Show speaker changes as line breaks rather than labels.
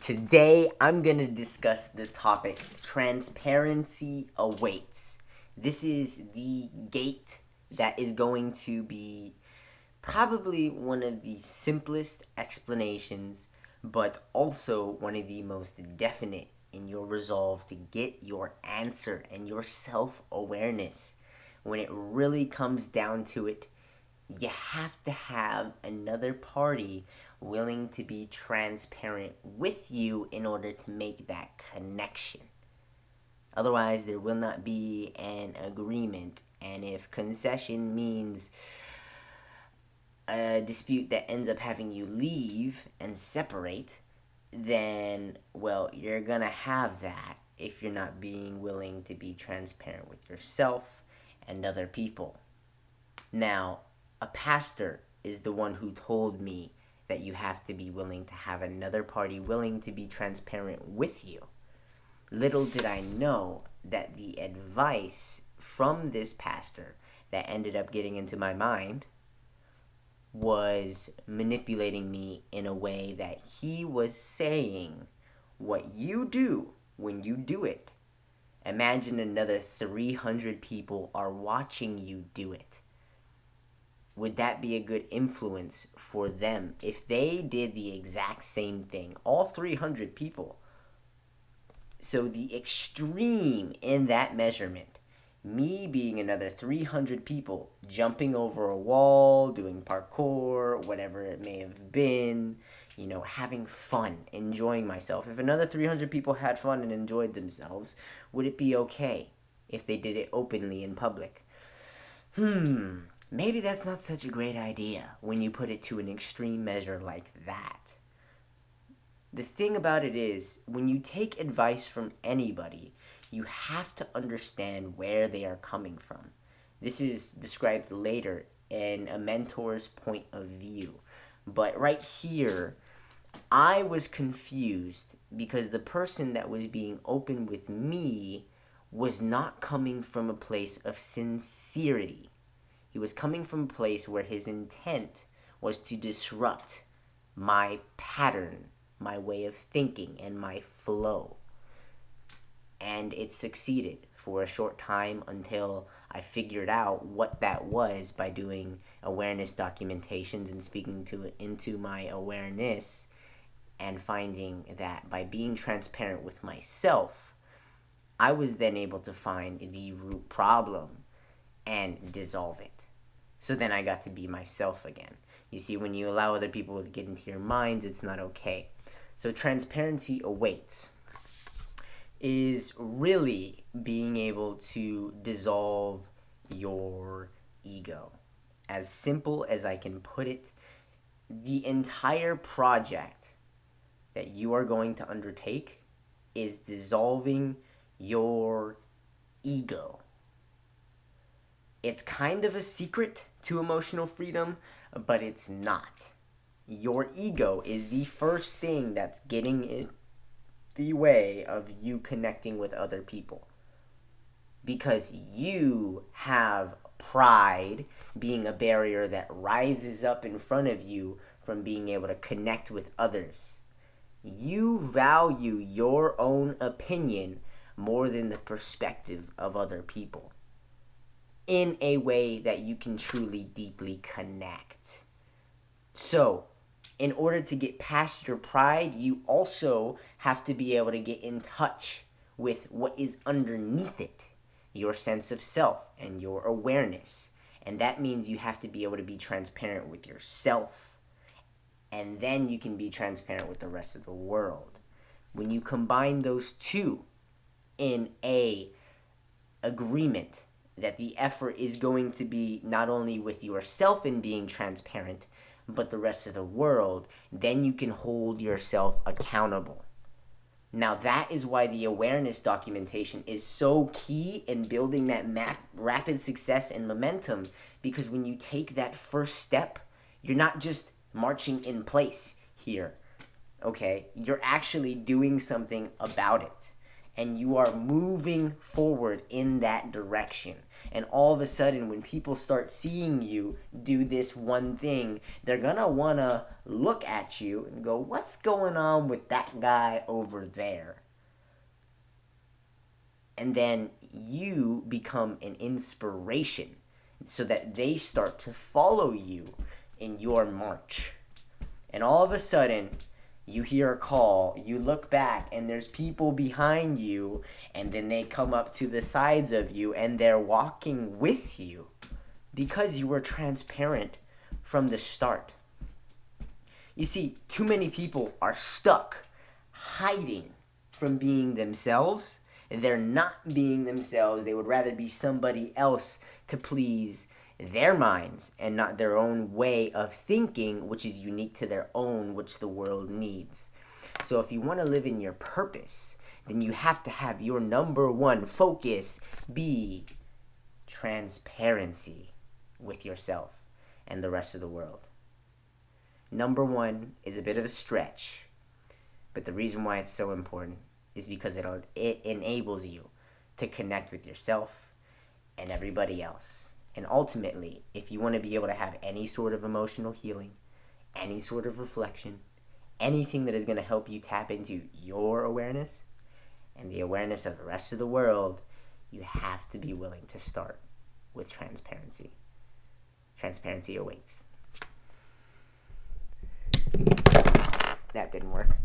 Today, I'm going to discuss the topic transparency awaits. This is the gate that is going to be probably one of the simplest explanations, but also one of the most definite in your resolve to get your answer and your self-awareness. When it really comes down to it, you have to have another party willing to be transparent with you in order to make that connection. Otherwise, there will not be an agreement. And if concession means a dispute that ends up having you leave and separate, then, well, you're going to have that if you're not being willing to be transparent with yourself and other people. Now, a pastor is the one who told me that you have to be willing to have another party willing to be transparent with you. Little did I know that the advice from this pastor that ended up getting into my mind was manipulating me in a way that he was saying, what you do when you do it, imagine another 300 people are watching you do it. Would that be a good influence for them if they did the exact same thing? All 300 people. So the extreme in that measurement, me being another 300 people, jumping over a wall, doing parkour, whatever it may have been, having fun, enjoying myself. If another 300 people had fun and enjoyed themselves, would it be okay if they did it openly in public? Maybe that's not such a great idea when you put it to an extreme measure like that. The thing about it is, when you take advice from anybody, you have to understand where they are coming from. This is described later in a mentor's point of view. But right here, I was confused because the person that was being open with me was not coming from a place of sincerity. He was coming from a place where his intent was to disrupt my pattern, my way of thinking, and my flow. And it succeeded for a short time until I figured out what that was by doing awareness documentations and speaking to it into my awareness, and finding that by being transparent with myself, I was then able to find the root problem and dissolve it. So then I got to be myself again. You see, when you allow other people to get into your minds, it's not okay. So transparency awaits is really being able to dissolve your ego. As simple as I can put it, the entire project that you are going to undertake is dissolving your ego. It's kind of a secret to emotional freedom, but it's not. Your ego is the first thing that's getting in the way of you connecting with other people. Because you have pride being a barrier that rises up in front of you from being able to connect with others. You value your own opinion more than the perspective of other people, in a way that you can truly deeply connect. So, in order to get past your pride, you also have to be able to get in touch with what is underneath it, your sense of self and your awareness. And that means you have to be able to be transparent with yourself, and then you can be transparent with the rest of the world. When you combine those two in a agreement that the effort is going to be not only with yourself in being transparent, but the rest of the world, then you can hold yourself accountable. Now that is why the awareness documentation is so key in building that rapid success and momentum, because when you take that first step, you're not just marching in place here, okay? You're actually doing something about it. And you are moving forward in that direction. And all of a sudden, when people start seeing you do this one thing, they're going to want to look at you and go, what's going on with that guy over there? And then you become an inspiration so that they start to follow you in your march. And all of a sudden, you hear a call, you look back, and there's people behind you, and then they come up to the sides of you, and they're walking with you because you were transparent from the start. You see, too many people are stuck hiding from being themselves. They're not being themselves. They would rather be somebody else to please their minds and not their own way of thinking, which is unique to their own, which the world needs. So if you want to live in your purpose, then you have to have your number one focus be transparency with yourself and the rest of the world. Number one is a bit of a stretch, but the reason why it's so important is because it enables you to connect with yourself and everybody else. And ultimately, if you want to be able to have any sort of emotional healing, any sort of reflection, anything that is going to help you tap into your awareness and the awareness of the rest of the world, you have to be willing to start with transparency. Transparency awaits. That didn't work.